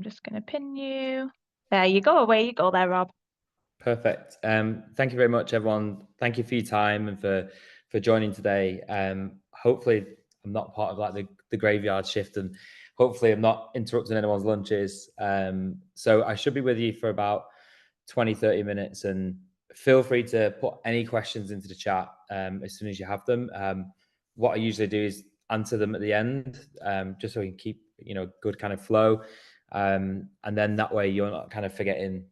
I'm just going to pin you. There you go. Away you go there, Rob. Perfect. Thank you very much, everyone. Thank you for your time and for joining today. Hopefully I'm not part of like the graveyard shift, and hopefully I'm not interrupting anyone's lunches. So I should be with you for about 20-30 minutes, and feel free to put any questions into the chat as soon as you have them. What I usually do is answer them at the end, just so we can keep good kind of flow, and then that way you're not kind of forgetting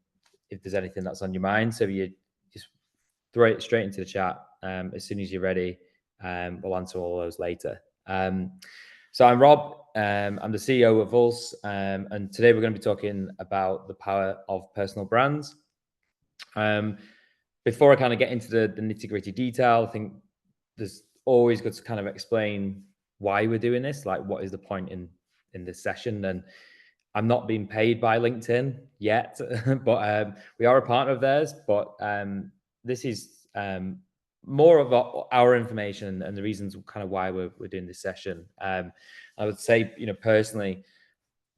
if there's anything that's on your mind. So you just throw it straight into the chat as soon as you're ready. We'll answer all those later. So I'm Rob. I'm the CEO of Vulse, and today we're going to be talking about the power of personal brands. Before I kind of get into the nitty-gritty detail, I think there's always good to kind of explain why we're doing this, like what is the point in this session. And I'm not being paid by LinkedIn yet, but we are a partner of theirs. But this is more of our information and the reasons kind of why we're doing this session. I would say, personally,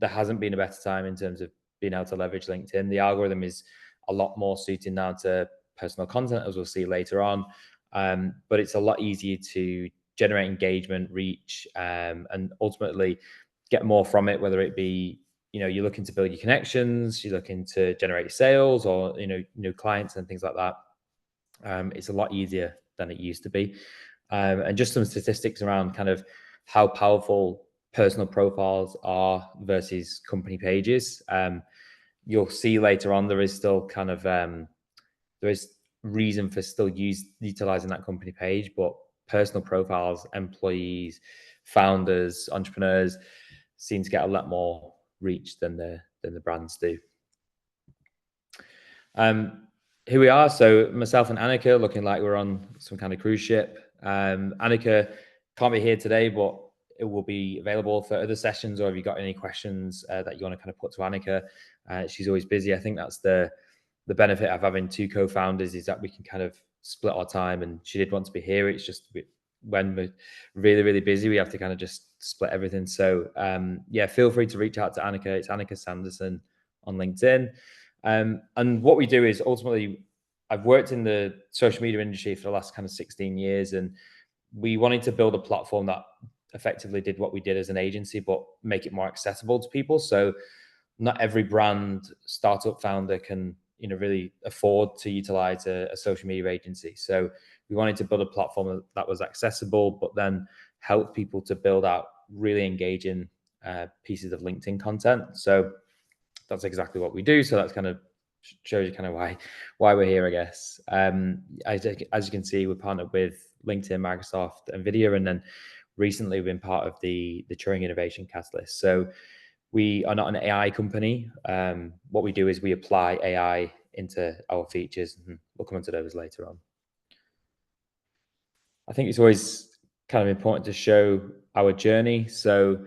there hasn't been a better time in terms of being able to leverage LinkedIn. The algorithm is a lot more suited now to personal content, as we'll see later on. But it's a lot easier to generate engagement, reach, and ultimately get more from it, whether it be you're looking to build your connections, you're looking to generate sales, or new clients and things like that. It's a lot easier than it used to be. And just some statistics around kind of how powerful personal profiles are versus company pages. You'll see later on there is still kind of there is reason for still utilizing that company page, but personal profiles, employees, founders, entrepreneurs seem to get a lot more reach than the brands do. Here we are. So myself and Annika looking like we're on some kind of cruise ship. Annika can't be here today, but it will be available for other sessions, or if you've got any questions that you want to kind of put to Annika, she's always busy. I think that's the benefit of having two co-founders, is that we can kind of split our time, and she did want to be here. It's just when we're really, really busy, we have to kind of just split everything. So yeah, feel free to reach out to Annika. It's Annika Sanderson on LinkedIn. And what we do is ultimately, I've worked in the social media industry for the last kind of 16 years, and we wanted to build a platform that effectively did what we did as an agency, but make it more accessible to people. So not every brand startup founder can really afford to utilize a social media agency. So we wanted to build a platform that was accessible, but then help people to build out really engaging pieces of LinkedIn content. So that's exactly what we do. So that's kind of shows you kind of why we're here, I guess. As you can see, we're partnered with LinkedIn, Microsoft, NVIDIA, and then recently we've been part of the Turing Innovation Catalyst. So we are not an AI company. What we do is we apply AI into our features, and we'll come into those later on. I think it's always kind of important to show our journey. So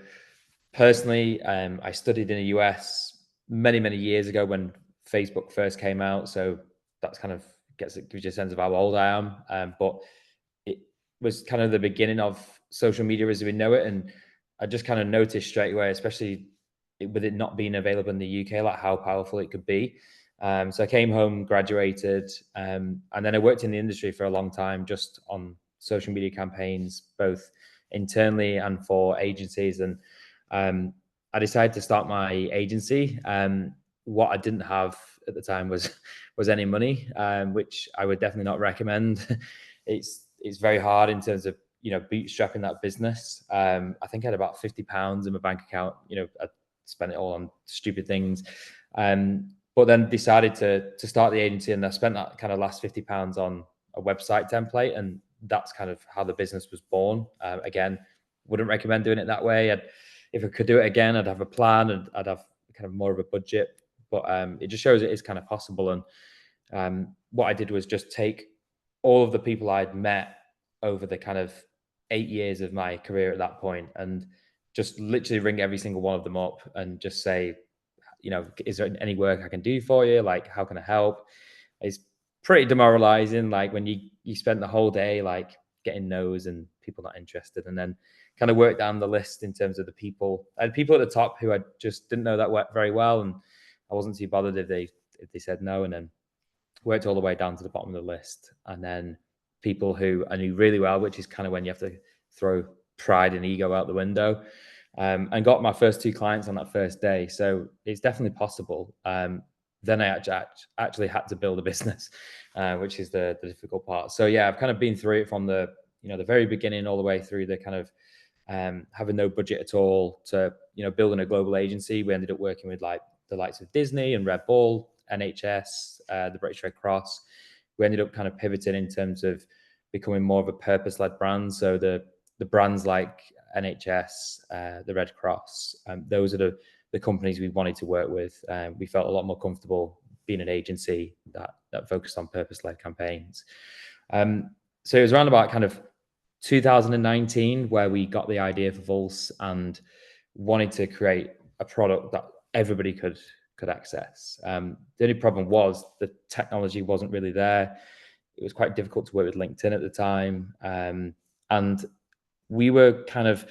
personally, I studied in the US many, many years ago when Facebook first came out. So that's kind of gives you a sense of how old I am. But it was kind of the beginning of social media as we know it. And I just kind of noticed straight away, especially with it not being available in the UK, like how powerful it could be. So I came home, graduated, and then I worked in the industry for a long time, just on social media campaigns, both internally and for agencies. And I decided to start my agency. What I didn't have at the time was any money, which I would definitely not recommend. It's very hard in terms of bootstrapping that business. I think I had about £50 in my bank account. I spent it all on stupid things, but then decided to start the agency, and I spent that kind of last £50 on a website template, and that's kind of how the business was born. Again, wouldn't recommend doing it that way. If I could do it again, I'd have a plan and I'd have kind of more of a budget, but it just shows it is kind of possible. And what I did was just take all of the people I'd met over the kind of 8 years of my career at that point, and just literally ring every single one of them up and just say, is there any work I can do for you? Like, how can I help? It's pretty demoralizing. Like when you spend the whole day like getting no's and people not interested, and then kind of worked down the list in terms of the people. I had people at the top who I just didn't know that very well, and I wasn't too bothered if they said no, and then worked all the way down to the bottom of the list. And then people who I knew really well, which is kind of when you have to throw pride and ego out the window, and got my first 2 clients on that first day. So it's definitely possible. Then I actually had to build a business, which is the difficult part. So yeah, I've kind of been through it from the very beginning all the way through the kind of having no budget at all to building a global agency. We ended up working with like the likes of Disney and Red Bull, NHS, the British Red Cross. We ended up kind of pivoting in terms of becoming more of a purpose-led brand. So the brands like NHS, the Red Cross, those are the companies we wanted to work with. We felt a lot more comfortable being an agency that focused on purpose-led campaigns. So it was around about kind of 2019 where we got the idea for Vulse and wanted to create a product that everybody could access. The only problem was the technology wasn't really there. It was quite difficult to work with LinkedIn at the time, and we were kind of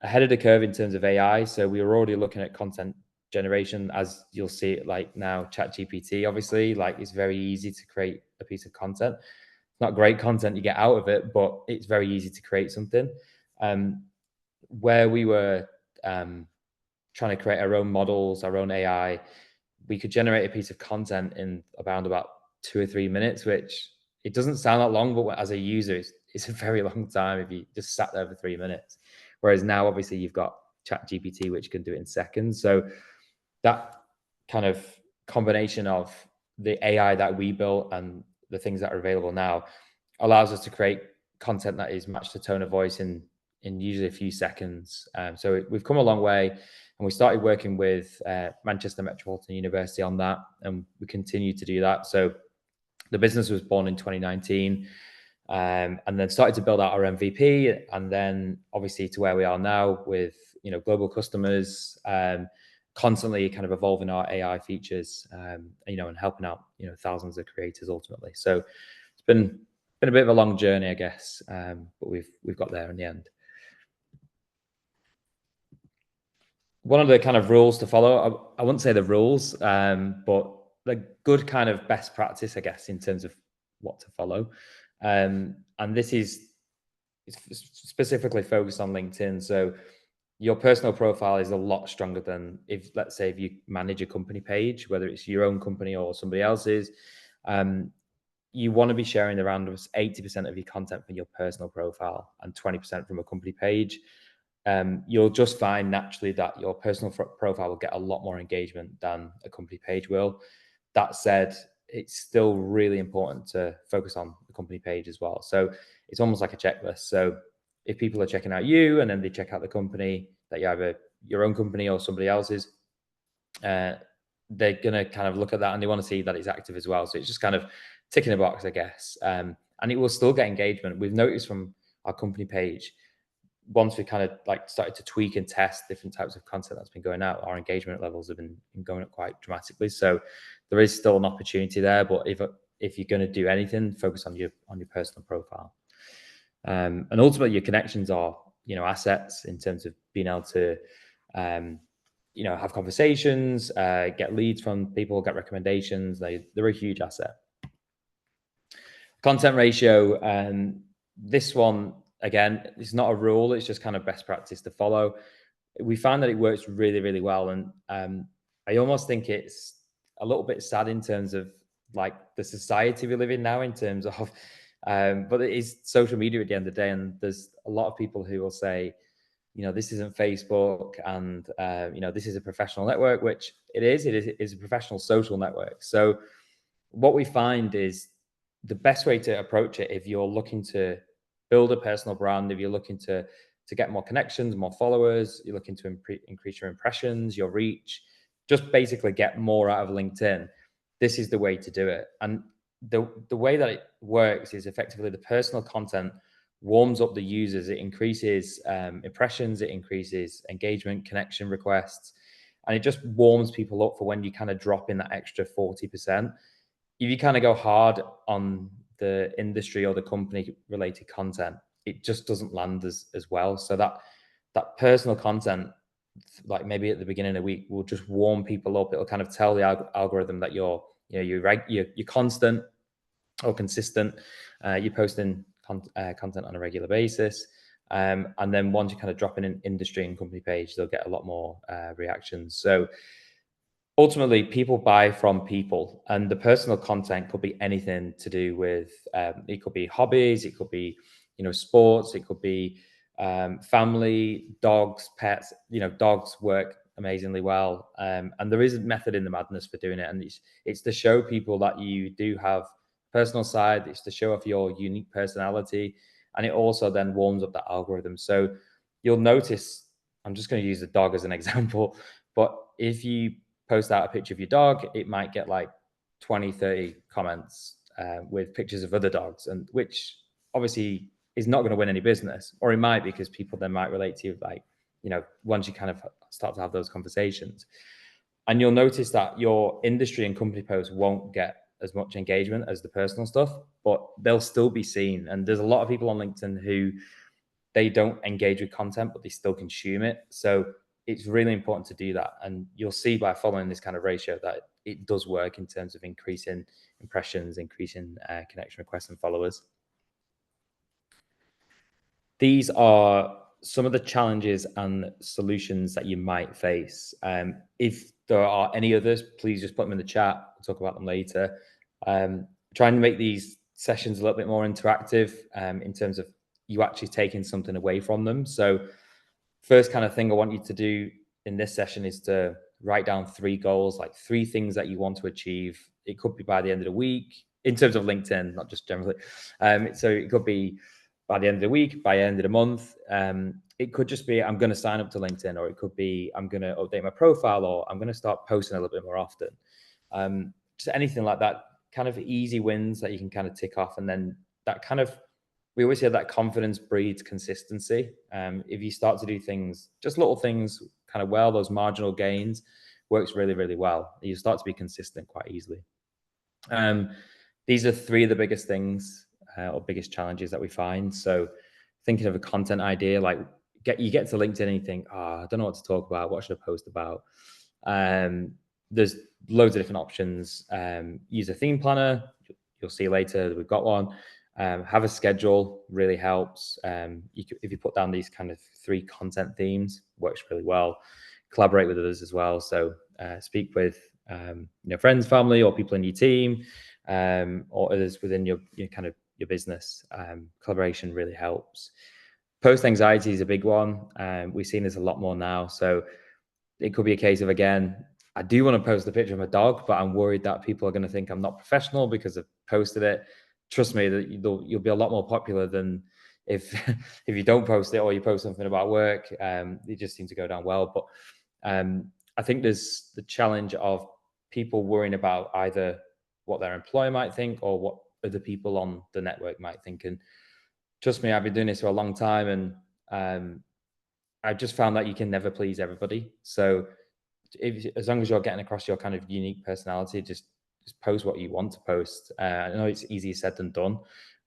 ahead of the curve in terms of AI. So we were already looking at content generation, as you'll see it like now. ChatGPT, obviously, like it's very easy to create a piece of content. It's not great content you get out of it, but it's very easy to create something. Where we were trying to create our own models, our own AI, we could generate a piece of content in around about 2 or 3 minutes, which it doesn't sound that long, but as a user, it's a very long time if you just sat there for 3 minutes. Whereas now, obviously, you've got ChatGPT, which can do it in seconds. So that kind of combination of the AI that we built and the things that are available now allows us to create content that is matched to tone of voice in usually a few seconds. So we've come a long way, and we started working with Manchester Metropolitan University on that, and we continue to do that. So the business was born in 2019, and then started to build out our MVP, and then obviously to where we are now with global customers, constantly kind of evolving our AI features, and helping out thousands of creators ultimately. So it's been a bit of a long journey, I guess, but we've got there in the end. One of the kind of rules to follow, I wouldn't say the rules, but the good kind of best practice, I guess, in terms of what to follow. And this is specifically focused on LinkedIn. So your personal profile is a lot stronger than let's say, if you manage a company page, whether it's your own company or somebody else's. You want to be sharing around 80% of your content from your personal profile and 20% from a company page. You'll just find naturally that your personal profile will get a lot more engagement than a company page will. That said, it's still really important to focus on the company page as well. So it's almost like a checklist. So if people are checking out you and then they check out the company, that you have your own company or somebody else's, they're going to kind of look at that and they want to see that it's active as well. So it's just kind of ticking a box, I guess. And it will still get engagement. We've noticed from our company page, once we kind of like started to tweak and test different types of content that's been going out, our engagement levels have been going up quite dramatically. So there is still an opportunity there, but if you're going to do anything, focus on your personal profile. And ultimately, your connections are assets in terms of being able to have conversations, get leads from people, get recommendations. They're a huge asset. Content ratio, this one, again, it's not a rule. It's just kind of best practice to follow. We found that it works really, really well. And I almost think it's a little bit sad in terms of like the society we live in now, in terms of, but it is social media at the end of the day. And there's a lot of people who will say, this isn't Facebook, and, this is a professional network, which it is a professional social network. So what we find is the best way to approach it, if you're looking to build a personal brand, if you're looking to get more connections, more followers, you're looking to increase your impressions, your reach, just basically get more out of LinkedIn, this is the way to do it. And the way that it works is effectively the personal content warms up the users. It increases impressions, it increases engagement, connection requests, and it just warms people up for when you kind of drop in that extra 40%. If you kind of go hard on the industry or the company related content, it just doesn't land as well. So that that personal content, like maybe at the beginning of the week, will just warm people up. It'll kind of tell the algorithm that you're constant or consistent. You're posting content on a regular basis. And then once you kind of drop in an industry and company page, they'll get a lot more reactions. So ultimately, people buy from people, and the personal content could be anything to do with it could be hobbies, it could be sports, it could be family, dogs, pets. Dogs work amazingly well, and there is a method in the madness for doing it, and it's to show people that you do have personal side. It's to show off your unique personality, and it also then warms up that algorithm. So you'll notice, I'm just going to use a dog as an example, but if you post out a picture of your dog, it might get like 20, 30 comments with pictures of other dogs, and which obviously is not going to win any business, or it might, because people then might relate to you, like, once you kind of start to have those conversations. And you'll notice that your industry and company posts won't get as much engagement as the personal stuff, but they'll still be seen. And there's a lot of people on LinkedIn who they don't engage with content, but they still consume it. So it's really important to do that. And you'll see by following this kind of ratio that it does work in terms of increasing impressions, increasing connection requests and followers. These are some of the challenges and solutions that you might face. If there are any others, please just put them in the chat. We'll talk about them later. Trying to make these sessions a little bit more interactive in terms of you actually taking something away from them. So first kind of thing I want you to do in this session is to write down 3 goals, like 3 things that you want to achieve. It could be by the end of the week in terms of LinkedIn, not just generally. So it could be by the end of the week, by the end of the month. It could just be, I'm going to sign up to LinkedIn, or it could be, I'm going to update my profile, or I'm going to start posting a little bit more often. Just anything like that, kind of easy wins that you can kind of tick off. And then that kind of, we always say that confidence breeds consistency. If you start to do things, just little things kind of well, those marginal gains works really, really well. You start to be consistent quite easily. These are 3 of the biggest things or biggest challenges that we find. So thinking of a content idea, like you get to LinkedIn and you think, I don't know what to talk about. What should I post about? There's loads of different options. Use a theme planner. You'll see later that we've got one. Have a schedule, really helps. If you put down these kind of 3 content themes, works really well. Collaborate with others as well. So speak with friends, family, or people in your team, or others within your kind of your business. Collaboration really helps. Post anxiety is a big one. We've seen this a lot more now. So it could be a case of, again, I do want to post a picture of my dog, but I'm worried that people are going to think I'm not professional because I've posted it. Trust me, that you'll be a lot more popular than if if you don't post it, or you post something about work. It just seems to go down well. But I think there's the challenge of people worrying about either what their employer might think or what other people on the network might think. And trust me, I've been doing this for a long time, and I've just found that you can never please everybody. So as long as you're getting across your kind of unique personality, just post what you want to post. I know it's easier said than done.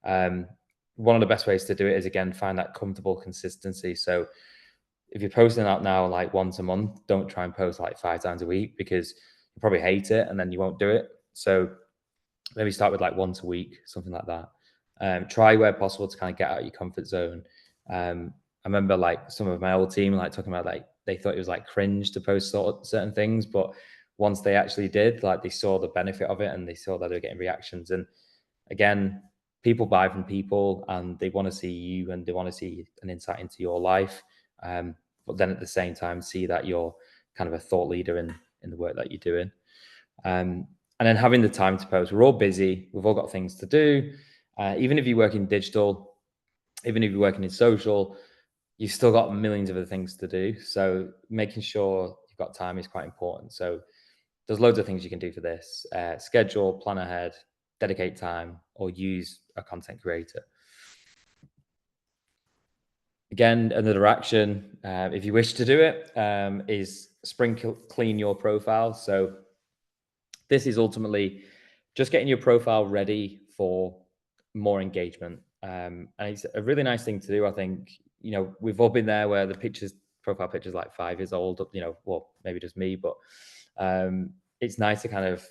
One of the best ways to do it is, again, find that comfortable consistency. So if you're posting out now like once a month, don't try and post like 5 times a week, because you probably hate it and then you won't do it. So maybe start with like once a week, something like that. Try where possible to kind of get out of your comfort zone. I remember like some of my old team like talking about like they thought it was like cringe to post certain things, but once they actually did, like they saw the benefit of it and they saw that they were getting reactions. And again, people buy from people and they want to see you and they want to see an insight into your life. But then at the same time, see that you're kind of a thought leader in the work that you're doing. And then having the time to post. We're all busy. We've all got things to do. Even if you work in digital, even if you're working in social, you've still got millions of other things to do. So making sure you've got time is quite important. So there's loads of things you can do for this. Schedule, plan ahead, dedicate time, or use a content creator. Again, another action, if you wish to do it, is spring clean your profile. So this is ultimately just getting your profile ready for more engagement. And it's a really nice thing to do, I think. we've all been there where the profile picture's like 5 years old, well, maybe just me, but it's nice to kind of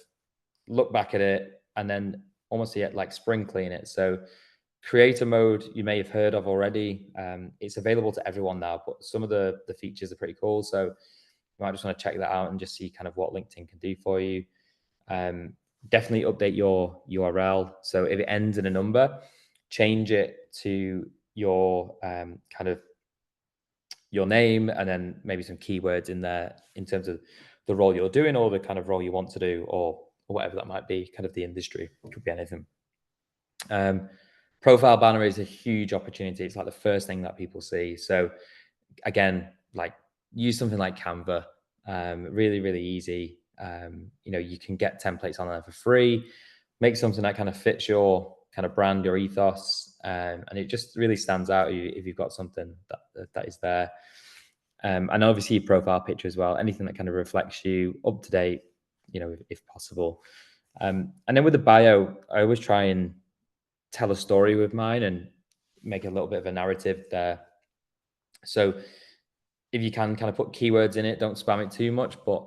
look back at it and then almost see it like spring clean it. So creator mode, you may have heard of already. It's available to everyone now, but some of the features are pretty cool. So you might just want to check that out and just see kind of what LinkedIn can do for you. Definitely update your URL. So if it ends in a number, change it to your kind of your name, and then maybe some keywords in there in terms of the role you're doing or the kind of role you want to do, or whatever that might be, kind of the industry. It could be anything. Profile banner is a huge opportunity. It's like the first thing that people see. So again, like use something like Canva. Really, really easy. You can get templates on there for free. Make something that kind of fits your kind of brand, your ethos, and it just really stands out if you've got something that is there. And obviously your profile picture as well. Anything that kind of reflects you, up to date, if possible. And then with the bio, I always try and tell a story with mine and make a little bit of a narrative there. So if you can kind of put keywords in it, don't spam it too much, but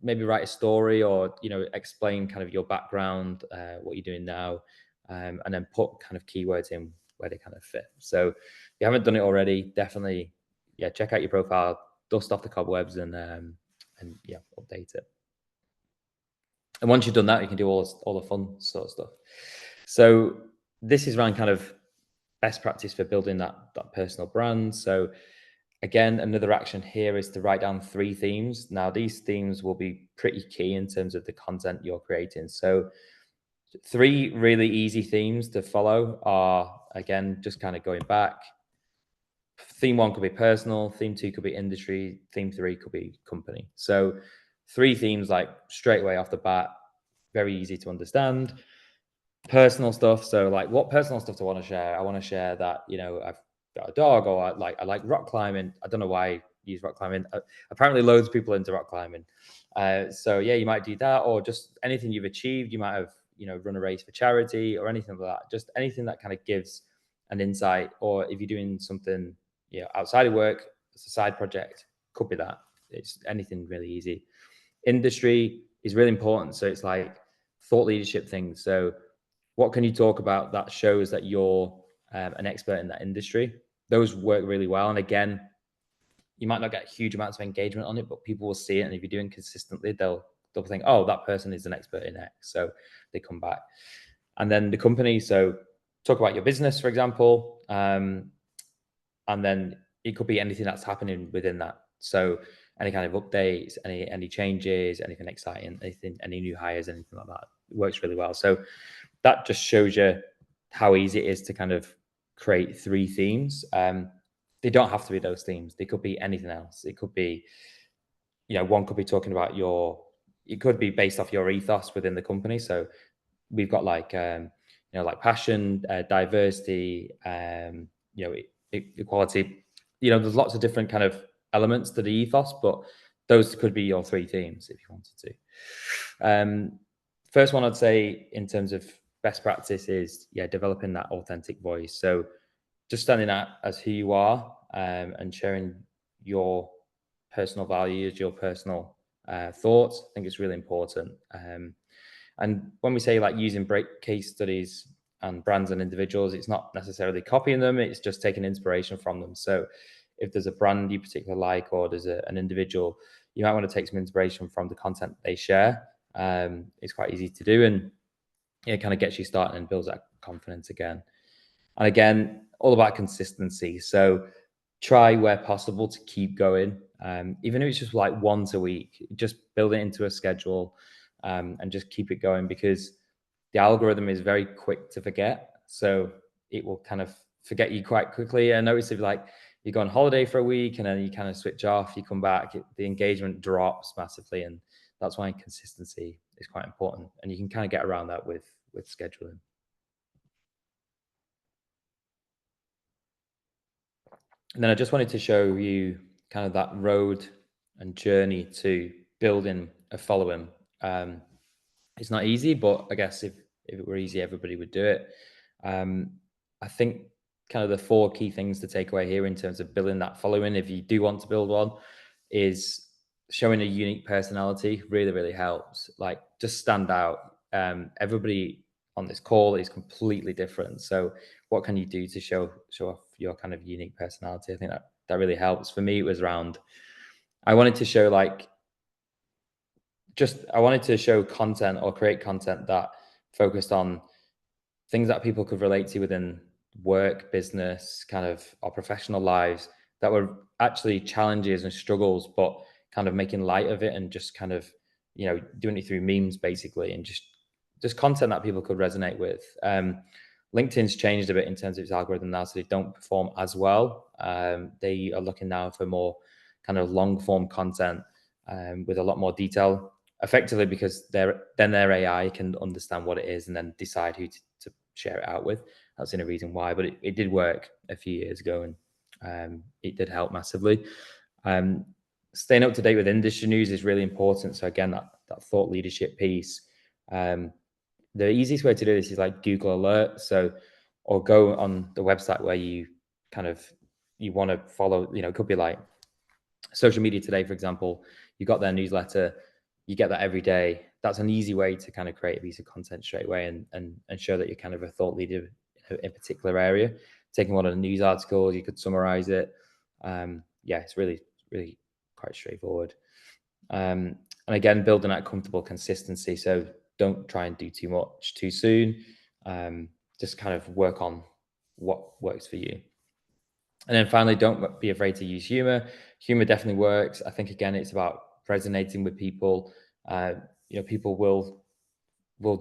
maybe write a story or, explain kind of your background, what you're doing now, and then put kind of keywords in where they kind of fit. So if you haven't done it already, definitely, check out your profile, dust off the cobwebs and update it. And once you've done that, you can do all the fun sort of stuff. So this is around kind of best practice for building that personal brand. So again, another action here is to write down 3 themes. Now, these themes will be pretty key in terms of the content you're creating. So 3 really easy themes to follow are, again, just kind of going back. Theme 1 could be personal, theme 2 could be industry, theme 3 could be company. So 3 themes, like straight away off the bat, very easy to understand. Personal stuff. So like, what personal stuff do I want to share? I want to share that, I've got a dog, or I like rock climbing. I don't know why I use rock climbing. Apparently loads of people into rock climbing. So yeah, you might do that, or just anything you've achieved. You might have, run a race for charity or anything like that. Just anything that kind of gives an insight, or if you're doing something, outside of work, it's a side project, could be that. It's anything really easy. Industry is really important. So it's like thought leadership things. So what can you talk about that shows that you're an expert in that industry? Those work really well. And again, you might not get huge amounts of engagement on it, but people will see it. And if you're doing consistently, they'll think, oh, that person is an expert in X. So they come back. And then the company. So talk about your business, for example. And then it could be anything that's happening within that. So any kind of updates, any changes, anything exciting, any new hires, anything like that. It works really well. So that just shows you how easy it is to kind of create 3 themes. They don't have to be those themes. They could be anything else. It could be, one could be talking about it could be based off your ethos within the company. So we've got like, like passion, diversity, equality, there's lots of different kind of elements to the ethos, but those could be your 3 themes if you wanted to. First one I'd say in terms of best practice is developing that authentic voice. So just standing out as who you are, and sharing your personal values, your personal thoughts. I think it's really important. And when we say like using break case studies and brands and individuals, it's not necessarily copying them, it's just taking inspiration from them. So if there's a brand you particularly like, or there's an individual, you might want to take some inspiration from the content they share. It's quite easy to do, and it kind of gets you started and builds that confidence again. And again, all about consistency. So try where possible to keep going. Even if it's just like once a week, just build it into a schedule, and just keep it going, because the algorithm is very quick to forget. So it will kind of forget you quite quickly. I notice if like you go on holiday for a week and then you kind of switch off, you come back, the engagement drops massively. And that's why consistency is quite important. And you can kind of get around that with scheduling. And then I just wanted to show you kind of that road and journey to building a following. It's not easy, but I guess if it were easy, everybody would do it. I think kind of the 4 key things to take away here in terms of building that following, if you do want to build one, is showing a unique personality really, really helps. Like, just stand out. Everybody on this call is completely different. So what can you do to show off your kind of unique personality? I think that really helps. For me, it was around, I wanted to show I wanted to show content or create content that focused on things that people could relate to within work, business, kind of our professional lives, that were actually challenges and struggles, but kind of making light of it and just kind of, doing it through memes basically, and just content that people could resonate with. LinkedIn's changed a bit in terms of its algorithm now, so they don't perform as well. They are looking now for more kind of long form content with a lot more detail, effectively because their AI can understand what it is and then decide who to share it out with. That's the only reason why, but it did work a few years ago, and it did help massively. Staying up to date with industry news is really important. So again, that thought leadership piece. The easiest way to do this is like Google Alert. So, or go on the website where you want to follow, it could be like Social Media Today, for example. You got their newsletter, you get that every day. That's an easy way to kind of create a piece of content straight away and show that you're kind of a thought leader in a particular area. Taking one of the news articles, you could summarize it. It's really, really quite straightforward. And again, building that comfortable consistency. So don't try and do too much too soon. Just kind of work on what works for you. And then finally, don't be afraid to use humor. Humor definitely works. I think, again, it's about resonating with people. People will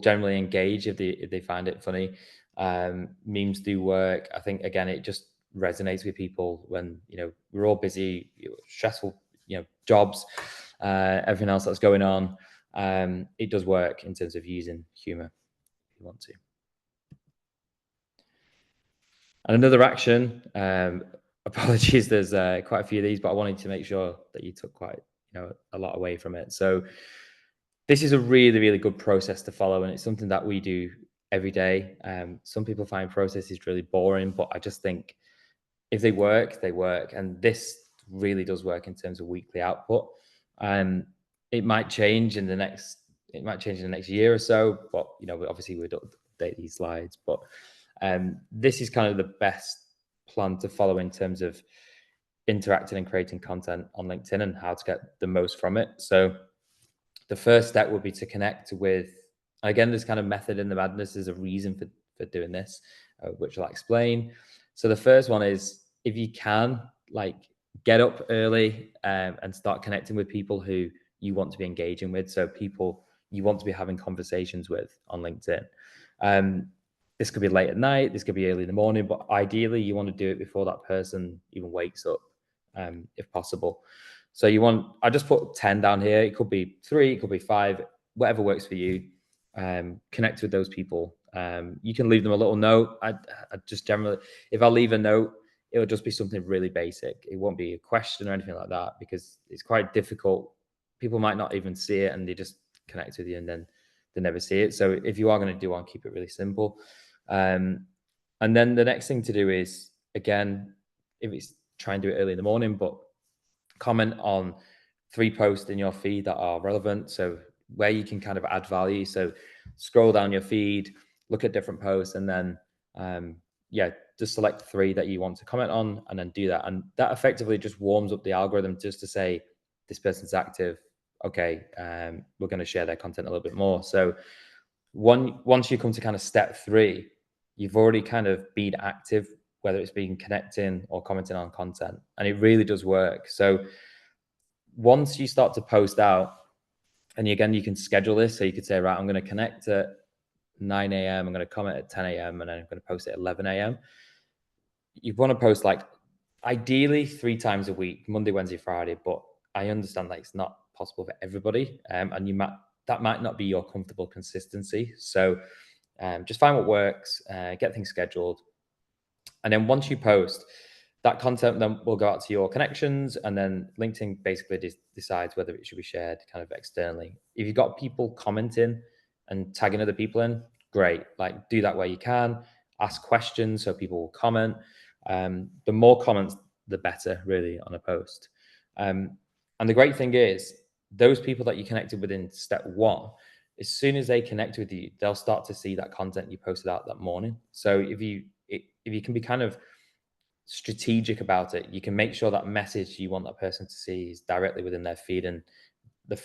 generally engage if they find it funny. Memes do work. I think, again, it just resonates with people when, we're all busy, stressful, jobs, everything else that's going on. It does work in terms of using humor if you want to. And another action, apologies, there's quite a few of these, but I wanted to make sure that you took quite, a lot away from it. So this is a really, really good process to follow, and it's something that we do every day. Some people find processes really boring, but I just think if they work, they work. And this really does work in terms of weekly output. It might change in the next year or so, but obviously we'd update these slides. But this is kind of the best plan to follow in terms of interacting and creating content on LinkedIn and how to get the most from it. So the first step would be to connect with, again, this kind of method in the madness. There's a reason for doing this, which I'll explain. So the first one is, if you can, get up early and start connecting with people who you want to be engaging with. So people you want to be having conversations with on LinkedIn. This could be late at night, this could be early in the morning, but ideally you want to do it before that person even wakes up, if possible. So I just put 10 down here. It could be 3, it could be 5, whatever works for you. Connect with those people. You can leave them a little note. I just generally, if I leave a note, it'll just be something really basic. It won't be a question or anything like that, because it's quite difficult. People might not even see it and they just connect with you and then they never see it. So if you are going to do one, keep it really simple. And then the next thing to do is, again, if it's try and do it early in the morning, but comment on 3 posts in your feed that are relevant. So where you can kind of add value. So scroll down your feed, look at different posts, and then just select 3 that you want to comment on, and then do that. And that effectively just warms up the algorithm just to say, this person's active. Okay, we're going to share their content a little bit more. So once you come to kind of step 3, you've already kind of been active, whether it's been connecting or commenting on content, and it really does work. So once you start to post out, and again, you can schedule this. So you could say, right, I'm going to connect at 9 a.m. I'm going to comment at 10 a.m. and then I'm going to post at 11 a.m. You want to post ideally 3 times a week, Monday, Wednesday, Friday, but I understand that it's not possible for everybody. And that might not be your comfortable consistency. So just find what works, get things scheduled. And then once you post, that content then will go out to your connections, and then LinkedIn basically decides whether it should be shared kind of externally. If you've got people commenting and tagging other people in, great. Do that where you can. Ask questions so people will comment. The more comments, the better, really, on a post. And the great thing is, those people that you connected with in step one, as soon as they connect with you, they'll start to see that content you posted out that morning. So if you can be kind of strategic about it, you can make sure that message you want that person to see is directly within their feed, and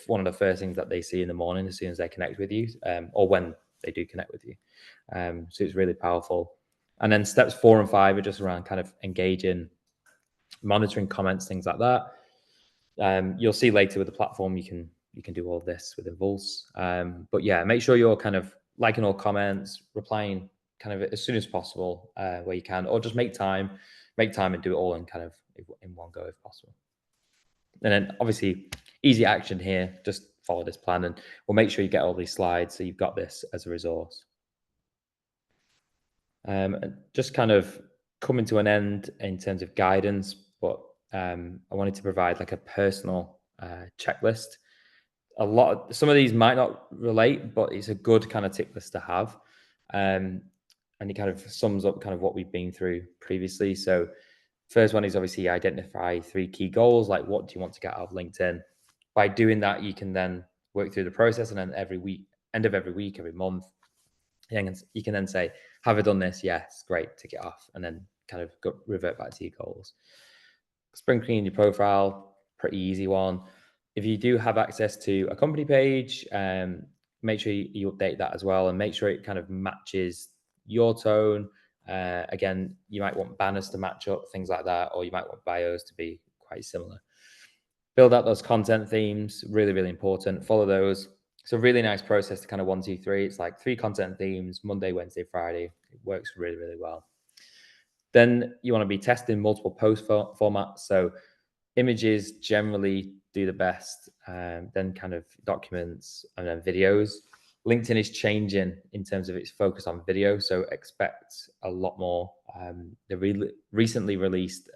one of the first things that they see in the morning as soon as they connect with you, or when they do connect with you. So it's really powerful. And then steps 4 and 5 are just around kind of engaging, monitoring comments, things like that. You'll see later with the platform, you can do all of this within Vulse. But yeah, make sure you're kind of liking all comments, replying kind of as soon as possible, where you can, or just make time and do it all in kind of in one go if possible. And then obviously easy action here, just follow this plan, and we'll make sure you get all these slides so you've got this as a resource. Just kind of coming to an end in terms of guidance, but I wanted to provide like a personal checklist. Some of these might not relate, but it's a good kind of tick list to have. And it kind of sums up kind of what we've been through previously. So first one is obviously identify 3 key goals, like what do you want to get out of LinkedIn? By doing that, you can then work through the process, and then end of every week, every month, you can then say, have I done this? Yes, great, tick it off, and then kind of revert back to your goals. Spring clean your profile, pretty easy one. If you do have access to a company page, make sure you update that as well, and make sure it kind of matches your tone. Again, you might want banners to match up, things like that, or you might want bios to be quite similar. Build out those content themes, really, really important. Follow those. It's a really nice process to kind of 1, 2, 3. It's like 3 content themes, Monday, Wednesday, Friday. It works really, really well. Then you want to be testing multiple post formats. So images generally do the best, then kind of documents, and then videos. LinkedIn is changing in terms of its focus on video, so expect a lot more. They recently released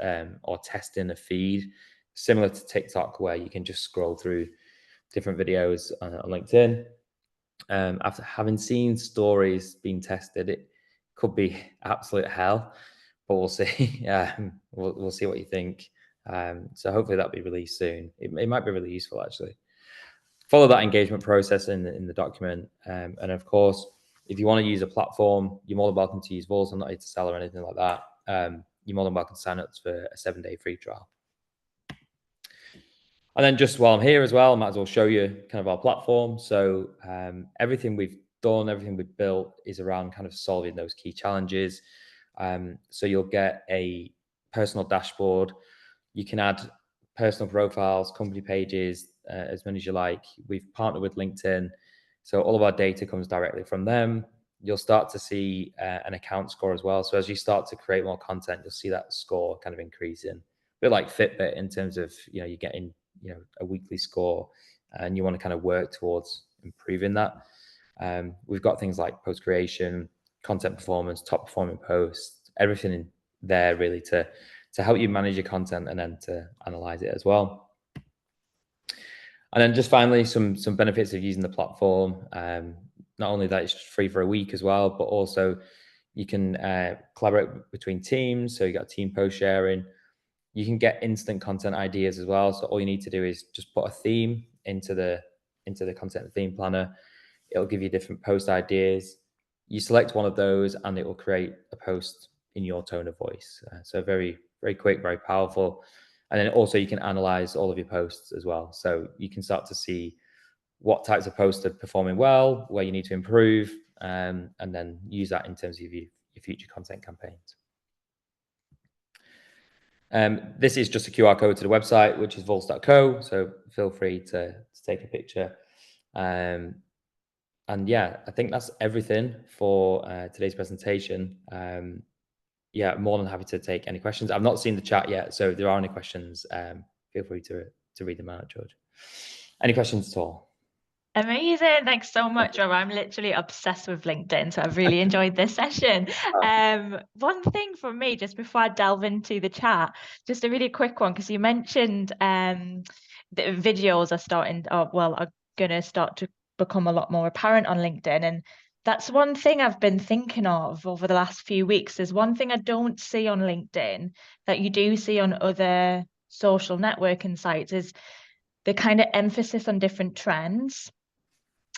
or testing a feed similar to TikTok, where you can just scroll through different videos on LinkedIn. After having seen stories being tested, it could be absolute hell, but we'll see. We'll see what you think. So hopefully that'll be released soon. It might be really useful, actually. Follow that engagement process in the document. And of course, if you want to use a platform, you're more than welcome to use Vulse. I'm not here to sell or anything like that. You're more than welcome to sign up for a 7-day free trial. And then just while I'm here as well, I might as well show you kind of our platform. So everything we've done, everything we've built is around kind of solving those key challenges. So you'll get a personal dashboard. You can add personal profiles, company pages, as many as you like. We've partnered with LinkedIn, so all of our data comes directly from them. You'll start to see an account score as well. So as you start to create more content, you'll see that score kind of increasing. A bit like Fitbit in terms of, you're getting, a weekly score, and you want to kind of work towards improving that. We've got things like post creation, content performance, top performing posts, everything in there really to help you manage your content and then to analyze it as well. And then just finally, some benefits of using the platform. Not only that, it's free for a week as well, but also you can collaborate between teams. So you got team post sharing. You can get instant content ideas as well. So all you need to do is just put a theme into the content theme planner. It'll give you different post ideas. You select one of those and it will create a post in your tone of voice. So very, very quick, very powerful. And then also you can analyze all of your posts as well. So you can start to see what types of posts are performing well, where you need to improve, and then use that in terms of your future content campaigns. This is just a QR code to the website, which is vulse.co. So feel free to take a picture. And yeah, I think that's everything for today's presentation. Yeah, more than happy to take any questions. I've not seen the chat yet, so if there are any questions, feel free to read them out, George. Any questions at all? Amazing. Thanks so much, Rob. I'm literally obsessed with LinkedIn, so I've really enjoyed this session. One thing from me, just before I delve into the chat, just a really quick one, because you mentioned the videos are going to start to become a lot more apparent on LinkedIn. And That's one thing I've been thinking of over the last few weeks. There's one thing I don't see on LinkedIn that you do see on other social networking sites is the kind of emphasis on different trends.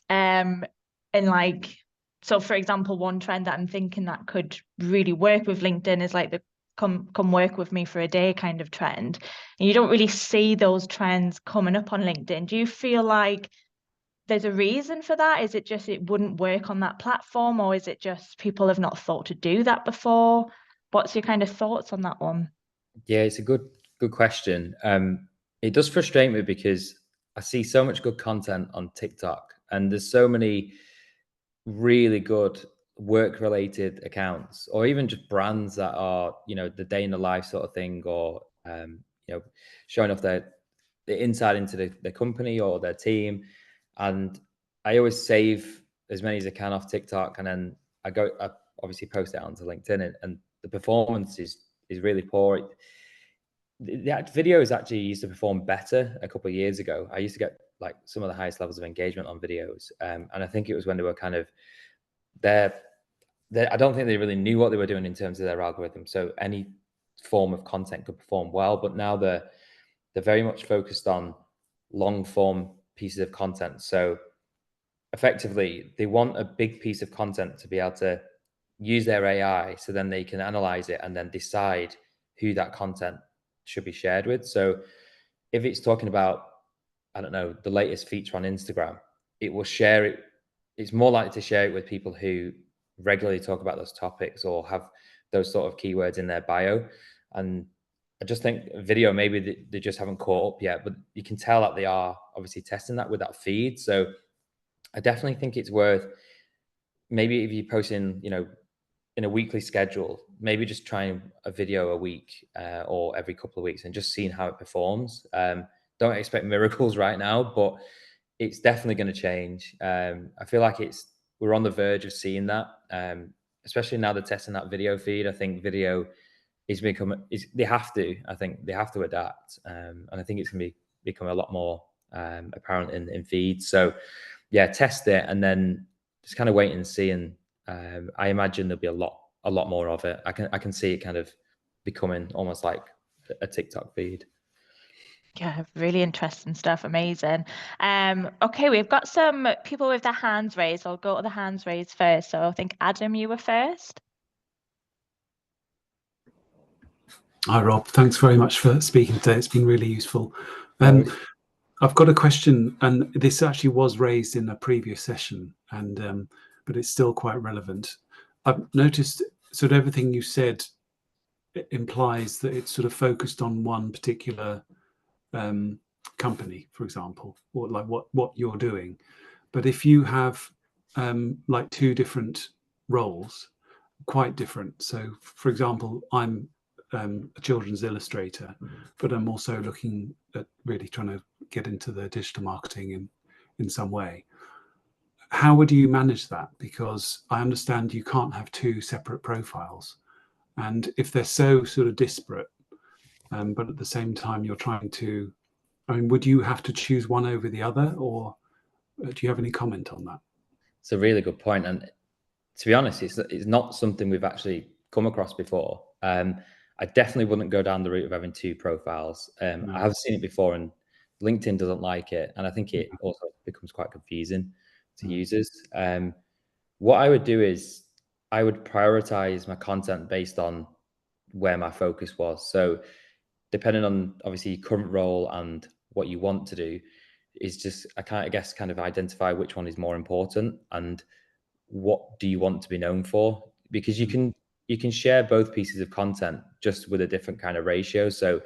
And like, so for example, one trend that I'm thinking that could really work with LinkedIn is like the come work with me for a day kind of trend. And you don't really see those trends coming up on LinkedIn. Do you feel like there's a reason for that? Is it just it wouldn't work on that platform, or is it just people have not thought to do that before? What's your kind of thoughts on that one? Yeah, it's a good question. It does frustrate me because I see so much good content on TikTok, and there's so many really good work related accounts, or even just brands that are, the day in the life sort of thing, or showing off the insight into the company or their team. And I always save as many as I can off TikTok, and then I obviously post it onto LinkedIn, and the performance is really poor. The videos actually used to perform better a couple of years ago. I used to get like some of the highest levels of engagement on videos, and I think it was when they were kind of there. I don't think they really knew what they were doing in terms of their algorithm. So any form of content could perform well, but now they're very much focused on long form pieces of content. So effectively, they want a big piece of content to be able to use their AI, so then they can analyze it and then decide who that content should be shared with. So if it's talking about, I don't know, the latest feature on Instagram, it will share it. It's more likely to share it with people who regularly talk about those topics or have those sort of keywords in their bio. And I just think video, maybe they just haven't caught up yet, but you can tell that they are obviously testing that with that feed. So I definitely think it's worth, maybe if you're posting, in a weekly schedule, maybe just trying a video a week or every couple of weeks and just seeing how it performs. Don't expect miracles right now, but it's definitely going to change. I feel like we're on the verge of seeing that, especially now they're testing that video feed. I think video they have to adapt, and I think it's going to become a lot more apparent in feeds. So yeah, test it and then just kind of wait and see. And I imagine there'll be a lot more of it. I can see it kind of becoming almost like a TikTok feed. Yeah, really interesting stuff. Amazing. Okay, we've got some people with their hands raised. I'll go to the hands raised first. So I think Adam, you were first. Hi, Rob. Thanks very much for speaking today. It's been really useful. I've got a question, and this actually was raised in a previous session, and but it's still quite relevant. I've noticed sort of everything you said implies that it's sort of focused on one particular company, for example, or like what you're doing. But if you have like two different roles, quite different. So, for example, I'm a children's illustrator, but I'm also looking at really trying to get into the digital marketing in some way. How would you manage that? Because I understand you can't have two separate profiles. And if they're so sort of disparate, but at the same time you're trying to, I mean, would you have to choose one over the other, or do you have any comment on that? It's a really good point. And to be honest, it's not something we've actually come across before. I definitely wouldn't go down the route of having two profiles. No. I have seen it before, and LinkedIn doesn't like it. And I think it also becomes quite confusing to users. What I would do is I would prioritize my content based on where my focus was. So depending on obviously your current role and what you want to do, is just I guess kind of identify which one is more important and what do you want to be known for, because you can share both pieces of content just with a different kind of ratio. So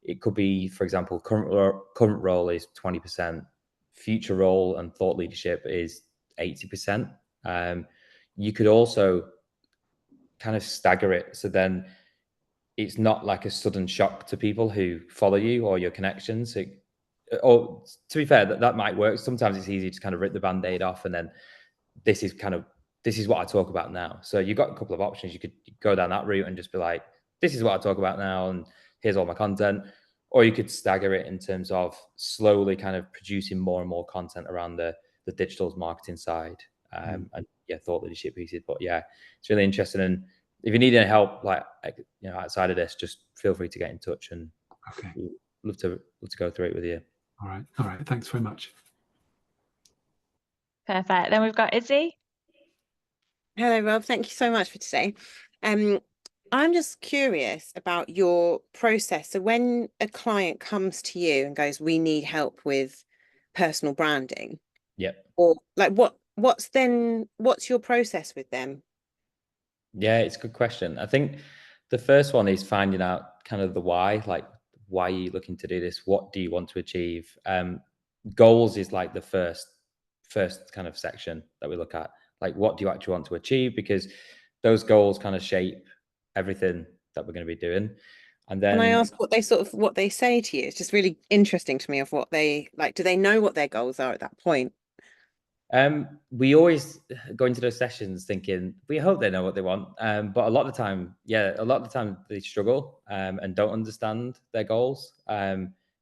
it could be, for example, current role is 20%, future role and thought leadership is 80%. You could also kind of stagger it, so then it's not like a sudden shock to people who follow you or your connections. Or to be fair, that might work. Sometimes it's easy to kind of rip the band-aid off, and then this is what I talk about now. So you've got a couple of options. You could go down that route and just be like, this is what I talk about now, and here's all my content. Or you could stagger it in terms of slowly kind of producing more and more content around the digital marketing side. and yeah, thought leadership pieces. But yeah, it's really interesting. And if you need any help, like outside of this, just feel free to get in touch, and love to go through it with you. All right. Thanks very much. Perfect. Then we've got Izzy. Hello, Rob. Thank you so much for today. I'm just curious about your process. So when a client comes to you and goes, we need help with personal branding. Yep. Or like what's your process with them? Yeah, it's a good question. I think the first one is finding out kind of the why, like why are you looking to do this? What do you want to achieve? Goals is like the first kind of section that we look at. Like, what do you actually want to achieve? Because those goals kind of shape everything that we're going to be doing. And then, can I ask what they say to you? It's just really interesting to me of what they like. Do they know what their goals are at that point? We always go into those sessions thinking we hope they know what they want, but a lot of the time they struggle and don't understand their goals.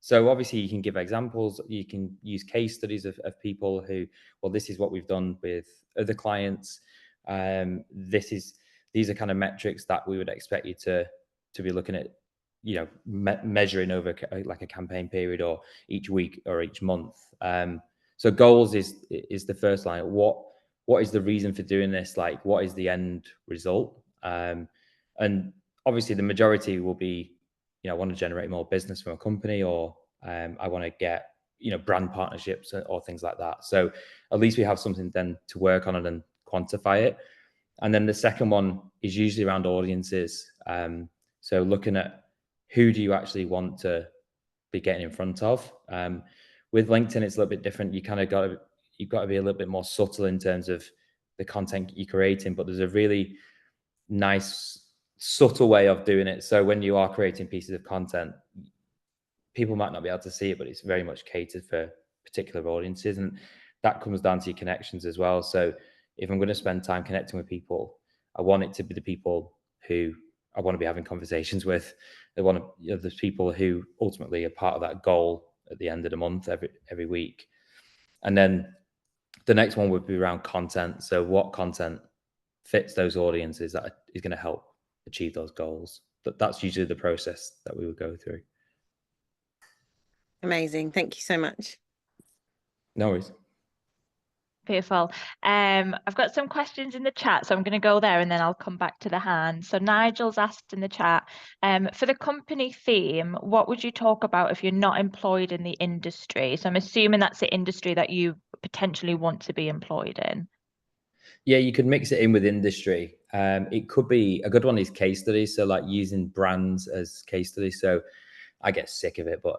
So obviously you can give examples, you can use case studies of people who, well, this is what we've done with other clients. These are kind of metrics that we would expect you to be looking at, measuring over like a campaign period or each week or each month. So goals is the first line. What is the reason for doing this? Like, what is the end result? And obviously the majority will be, I want to generate more business from a company, or I want to get, brand partnerships or things like that. So at least we have something then to work on and quantify it. And then the second one is usually around audiences. So looking at who do you actually want to be getting in front of. With LinkedIn, it's a little bit different. You've got to be a little bit more subtle in terms of the content you're creating, but there's a really nice, subtle way of doing it. So when you are creating pieces of content, people might not be able to see it, but it's very much catered for particular audiences. And that comes down to your connections as well. So if I'm going to spend time connecting with people, I want it to be the people who I want to be having conversations with. There's people who ultimately are part of that goal at the end of the month, every week. And then the next one would be around content. So what content fits those audiences that is going to help achieve those goals? That's usually the process that we would go through. Amazing. Thank you so much. No worries. Beautiful. I've got some questions in the chat, so I'm going to go there and then I'll come back to the hand. So Nigel's asked in the chat, for the company theme, what would you talk about if you're not employed in the industry? So I'm assuming that's the industry that you potentially want to be employed in. Yeah, you could mix it in with industry. It could be a good one is case studies. So like using brands as case studies. So I get sick of it, but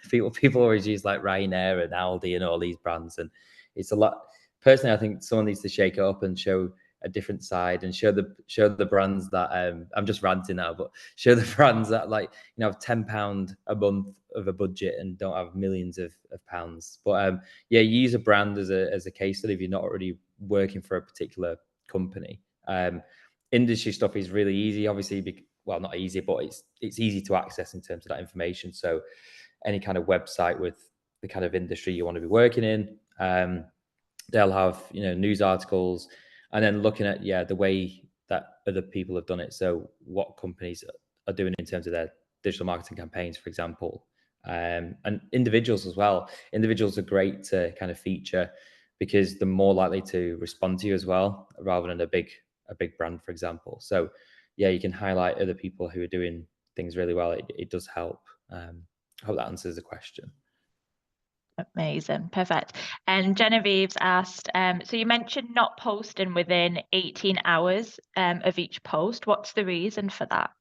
people always use like Ryanair and Aldi and all these brands, and it's a lot. Personally, I think someone needs to shake it up and show a different side and show the brands that I'm just ranting now, but show the brands that like have £10 a month of a budget and don't have millions of pounds. But yeah, you use a brand as a case study if you're not already working for a particular company. Industry stuff is really easy, obviously. Well, not easy, but it's easy to access in terms of that information. So any kind of website with the kind of industry you want to be working in, they'll have news articles, and then looking at the way that other people have done it. So what companies are doing in terms of their digital marketing campaigns, for example, and individuals as well. Individuals are great to kind of feature because they're more likely to respond to you as well, rather than a big brand, for example. So yeah, you can highlight other people who are doing things really well. It does help. I hope that answers the question. Amazing. Perfect. And Genevieve's asked, so you mentioned not posting within 18 hours of each post. What's the reason for that?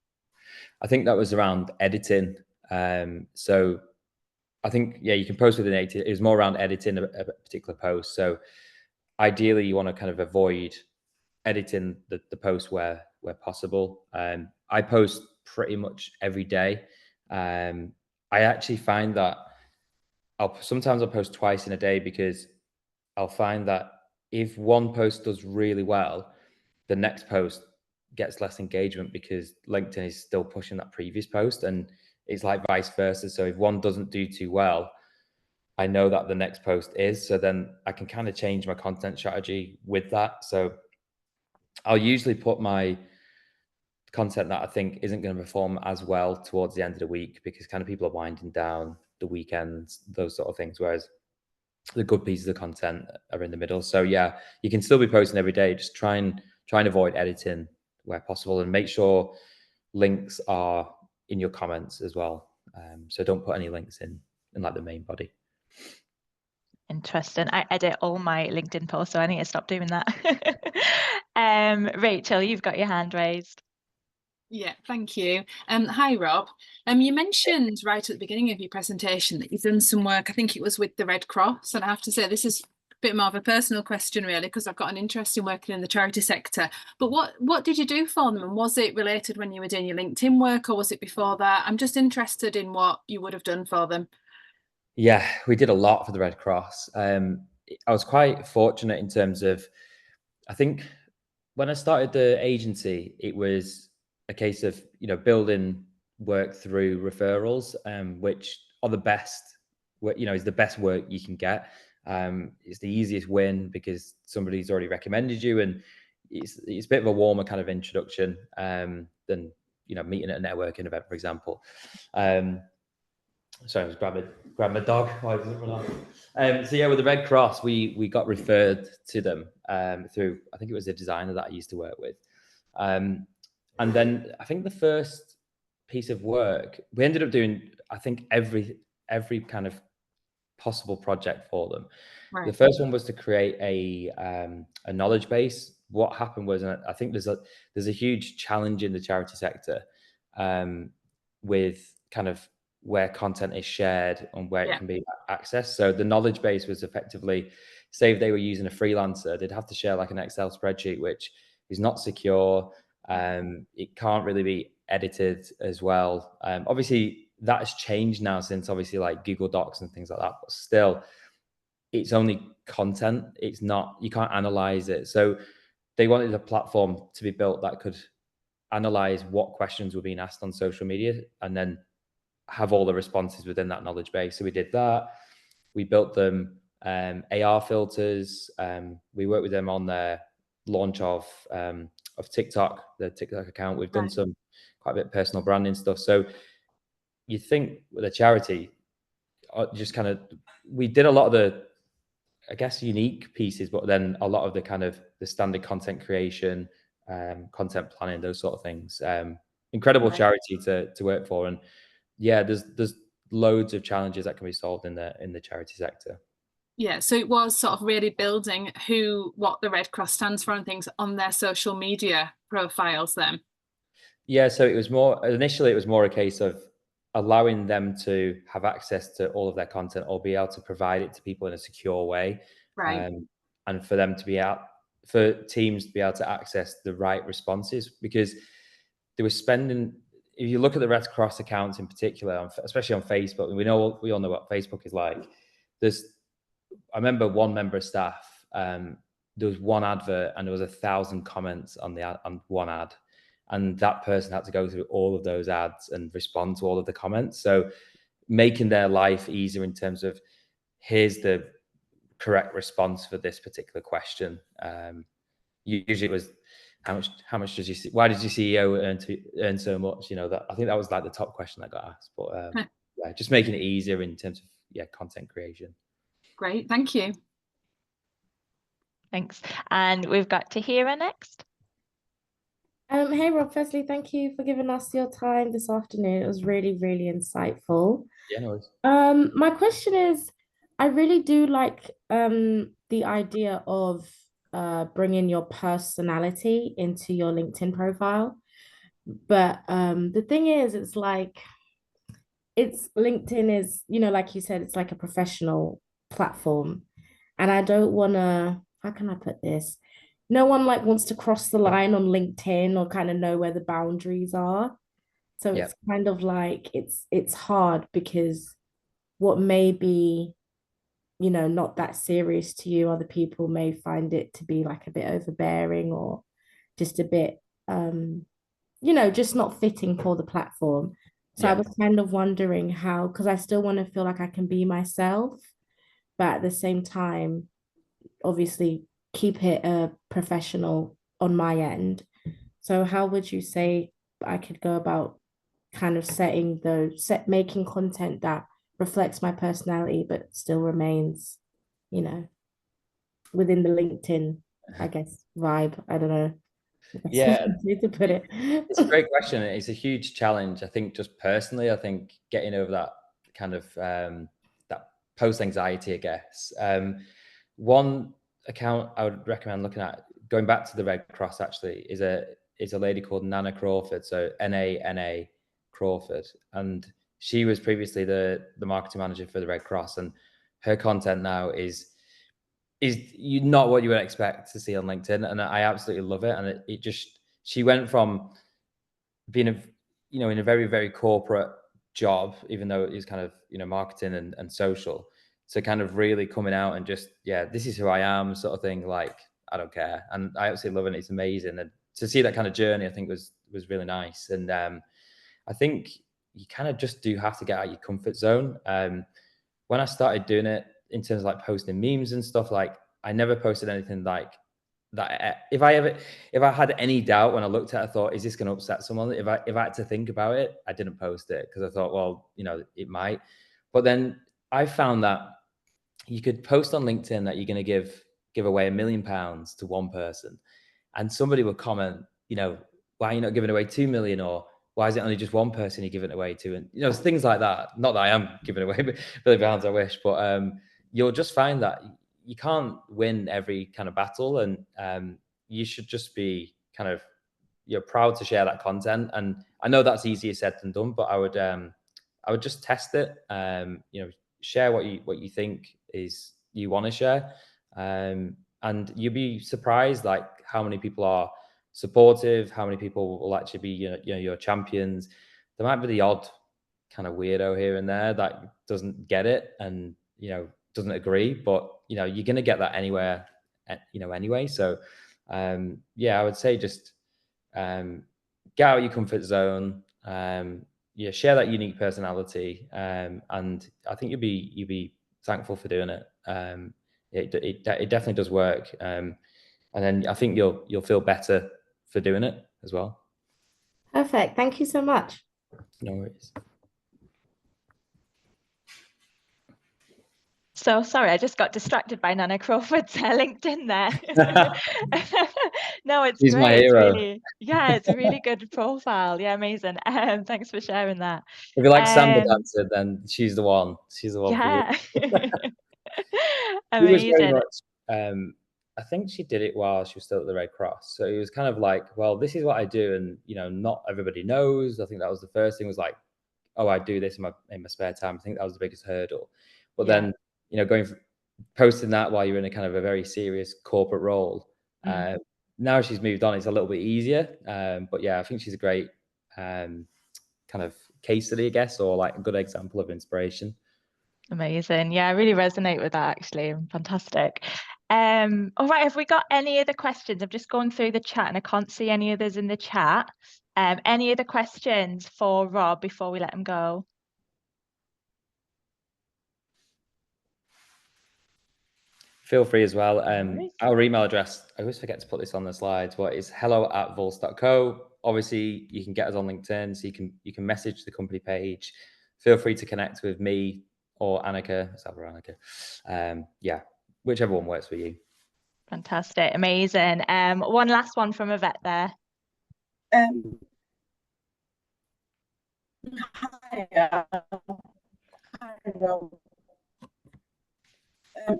I think that was around editing. So I think, you can post within 18. It was more around editing a particular post. So ideally you want to kind of avoid editing the post where possible. I post pretty much every day. I actually find that sometimes I'll post twice in a day, because I'll find that if one post does really well, the next post gets less engagement because LinkedIn is still pushing that previous post, and it's like vice versa. So if one doesn't do too well, I know that the next post is, so then I can kind of change my content strategy with that. So I'll usually put my content that I think isn't going to perform as well towards the end of the week, because kind of people are winding down the weekends, those sort of things. Whereas the good pieces of content are in the middle. So yeah, you can still be posting every day. Just try and avoid editing where possible, and make sure links are in your comments as well. So don't put any links in like the main body. Interesting. I edit all my LinkedIn posts, so I need to stop doing that. Rachel, you've got your hand raised. Yeah, thank you. Hi, Rob. You mentioned right at the beginning of your presentation that you've done some work, I think it was with the Red Cross, and I have to say this is a bit more of a personal question really, because I've got an interest in working in the charity sector. But what did you do for them, and was it related when you were doing your LinkedIn work, or was it before that? I'm just interested in what you would have done for them. Yeah, we did a lot for the Red Cross. I was quite fortunate in terms of, I think when I started the agency, it was a case of, building work through referrals, which are the best, is the best work you can get. It's the easiest win because somebody's already recommended you, and it's a bit of a warmer kind of introduction than, meeting at a networking event, for example. Sorry, I was grab my dog. Why does it run off? So yeah, with the Red Cross, we got referred to them through, I think it was a designer that I used to work with. And then I think the first piece of work, we ended up doing, I think, every kind of possible project for them. Right. The first one was to create a knowledge base. What happened was, and I think there's a huge challenge in the charity sector with kind of where content is shared and where it can be accessed. So the knowledge base was effectively, say if they were using a freelancer, they'd have to share like an Excel spreadsheet, which is not secure. It can't really be edited as well. Obviously that has changed now since obviously like Google Docs and things like that, but still it's only content. It's not, you can't analyze it. So they wanted a platform to be built that could analyze what questions were being asked on social media and then have all the responses within that knowledge base. So we did that. We built them AR filters. We worked with them on their launch of TikTok, the TikTok account. We've done some quite a bit of personal branding stuff. So you think with a charity, just kind of, we did a lot of the, I guess, unique pieces, but then a lot of the kind of the standard content creation, content planning, those sort of things. Incredible charity to work for. And yeah, there's loads of challenges that can be solved in the charity sector. Yeah, so it was sort of really building what the Red Cross stands for and things on their social media profiles then. Yeah, so initially it was more a case of allowing them to have access to all of their content or be able to provide it to people in a secure way. Right. And for them to be for teams to be able to access the right responses, because they were spending, if you look at the Red Cross accounts in particular, especially on Facebook, and we all know what Facebook is like. I remember one member of staff, there was one advert and there was 1,000 comments on one ad. And that person had to go through all of those ads and respond to all of the comments. So making their life easier in terms of, here's the correct response for this particular question. Usually it was, how much does why did your CEO earn so much? I think that was like the top question that got asked. But yeah, just making it easier in terms of content creation. Great, thank you. Thanks. And we've got Tahira next. Hey Rob, firstly, thank you for giving us your time this afternoon. It was really, really insightful. Yeah, no worries. My question is, I really do like the idea of bringing your personality into your LinkedIn profile. But the thing is, it's like, LinkedIn is, like you said, it's like a professional platform. And I don't want to, how can I put this? No one wants to cross the line on LinkedIn or kind of know where the boundaries are. So it's kind of like, it's hard because what may be, not that serious to you, other people may find it to be like a bit overbearing or just a bit, just not fitting for the platform. So I was kind of wondering how, because I still want to feel like I can be myself. but at the same time, obviously keep it professional on my end. So how would you say I could go about kind of making content that reflects my personality but still remains, within the LinkedIn, I guess, vibe? I don't know. Yeah, to put it. It's a great question. It's a huge challenge. I think just personally, I think getting over that kind of that post anxiety, I guess. One account I would recommend looking at, going back to the Red Cross, actually, is a lady called Nana Crawford. So Nana Crawford, and she was previously the marketing manager for the Red Cross, and her content now is you not what you would expect to see on LinkedIn, and I absolutely love it. And it just, she went from being in a very, very corporate job, even though it is kind of marketing and social, to kind of really coming out and just, yeah, this is who I am, sort of thing. Like, I don't care, and I absolutely love it. It's amazing, and to see that kind of journey, I think was really nice. And I think you kind of just do have to get out of your comfort zone. When I started doing it in terms of like posting memes and stuff, like I never posted anything like that. If I had any doubt when I looked at it, I thought, is this going to upset someone? If I had to think about it, I didn't post it because I thought, well, it might. But then I found that you could post on LinkedIn that you're going to give away £1 million to one person, and somebody would comment, why are you not giving away 2 million, or why is it only just one person you're giving it away to? And things like that. Not that I am giving away £1 million, I wish, but you'll just find that you can't win every kind of battle, and you should just be kind of, you're proud to share that content. And I know that's easier said than done, but I would just test it. Share what you think is you want to share, and you'll be surprised like how many people are supportive, how many people will actually be your champions. There might be the odd kind of weirdo here and there that doesn't get it and doesn't agree, but you're going to get that anywhere anyway. So I would say just get out of your comfort zone, share that unique personality, and I think you'll be thankful for doing it. It definitely does work, and then I think you'll feel better for doing it as well. Perfect. Thank you so much. No worries. So sorry, I just got distracted by Nana Crawford's LinkedIn there. No, it's She's great. my hero. It's a really good profile. Yeah, amazing. Thanks for sharing that. If you like Samba Dancer, then she's the one. She's the one for you. Amazing. She was very much, I think she did it while she was still at the Red Cross. So it was kind of like, well, this is what I do, and not everybody knows. I think that was the first thing, was like, oh, I do this in my spare time. I think that was the biggest hurdle. But then, posting that while you're in a kind of a very serious corporate role. Now she's moved on, it's a little bit easier. But yeah, I think she's a great kind of case study, I guess, or like a good example of inspiration. Amazing. Yeah, I really resonate with that, actually. Fantastic. All right, have we got any other questions? I've just gone through the chat and I can't see any others in the chat. Any other questions for Rob before we let him go? Feel free as well. Our email address, I always forget to put this on the slides, but it's hello@vulse.co. Obviously, you can get us on LinkedIn, so you can message the company page. Feel free to connect with me or Annika. Let's have Annika. Whichever one works for you. Fantastic. Amazing. One last one from Yvette there. Hi,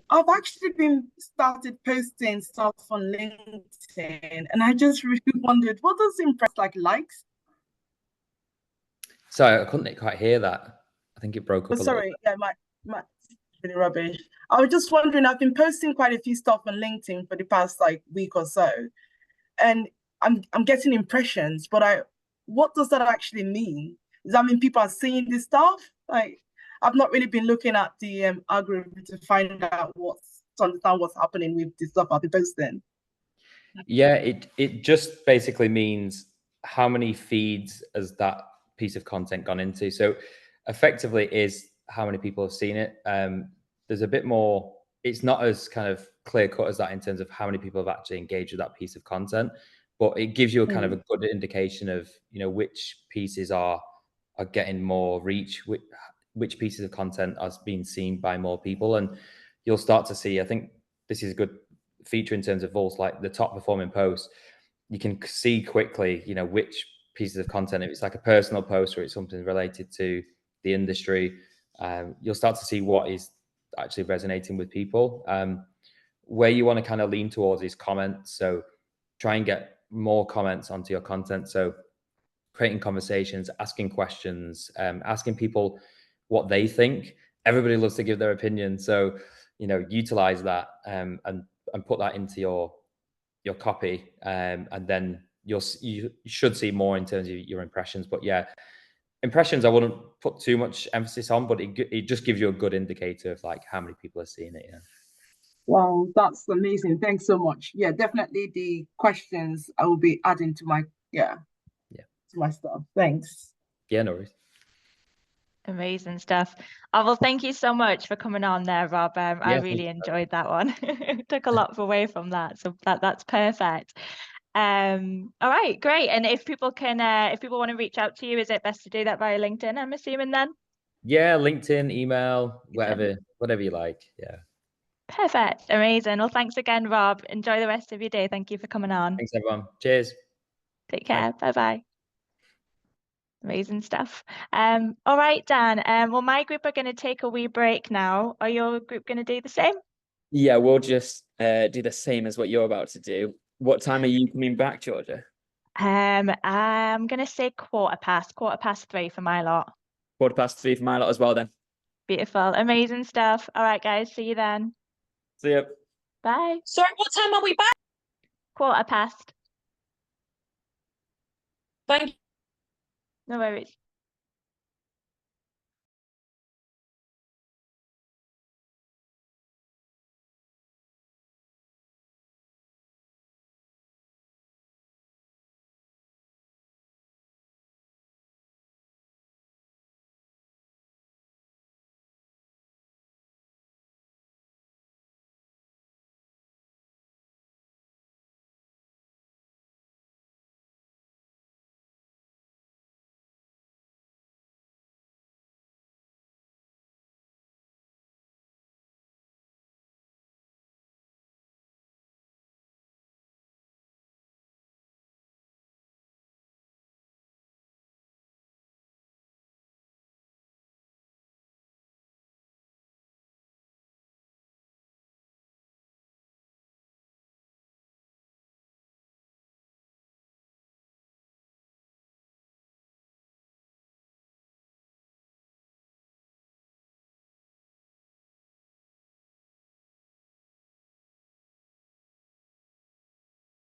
I've actually started posting stuff on LinkedIn, and I just really wondered, what does impress likes? Sorry, I couldn't quite hear that. I think it broke up. Sorry, yeah, my really rubbish. I was just wondering, I've been posting quite a few stuff on LinkedIn for the past week or so, and I'm getting impressions, but what does that actually mean? Does that mean people are seeing this stuff? I've not really been looking at the algorithm to find out to understand what's happening with the stuff I've been posting. Yeah, it just basically means how many feeds has that piece of content gone into. So effectively is how many people have seen it. The there's a bit more, it's not as kind of clear cut as that in terms of how many people have actually engaged with that piece of content, but it gives you a kind of a good indication of, you know, which pieces are getting more reach, which pieces of content are being seen by more people. And you'll start to see, I think this is a good feature in terms of Vaults, like the top performing posts, you can see quickly, you know, which pieces of content, if it's like a personal post or it's something related to the industry, you'll start to see what is actually resonating with people. Where you want to kind of lean towards is comments. So try and get more comments onto your content. So creating conversations, asking questions, asking people what they think. Everybody loves to give their opinion. So, you know, utilize that and put that into your copy. And then you should see more in terms of your impressions. But yeah, impressions I wouldn't put too much emphasis on, but it just gives you a good indicator of like how many people are seeing it. Yeah. Wow, that's amazing. Thanks so much. Yeah, definitely the questions I will be adding to my to my stuff. Thanks. Yeah, no worries. Amazing stuff. Oh, well, thank you so much for coming on there, Rob. I really enjoyed that one. Took a lot away from that, so that's perfect. All right, great. And if people want to reach out to you, is it best to do that via LinkedIn, I'm assuming then? Yeah, LinkedIn, email, whatever you like. Yeah. Perfect. Amazing. Well, thanks again, Rob. Enjoy the rest of your day. Thank you for coming on. Thanks, everyone. Cheers. Take care. Bye-bye. Amazing stuff. All right, Dan. Well, my group are going to take a wee break now. Are your group going to do the same? Yeah, we'll just do the same as what you're about to do. What time are you coming back, Georgia? I'm going to say quarter past 3 for my lot. 3:15 for my lot as well then. Beautiful. Amazing stuff. All right, guys. See you then. See ya. Bye. Sorry, what time are we back? Quarter past. Thank you. No worries.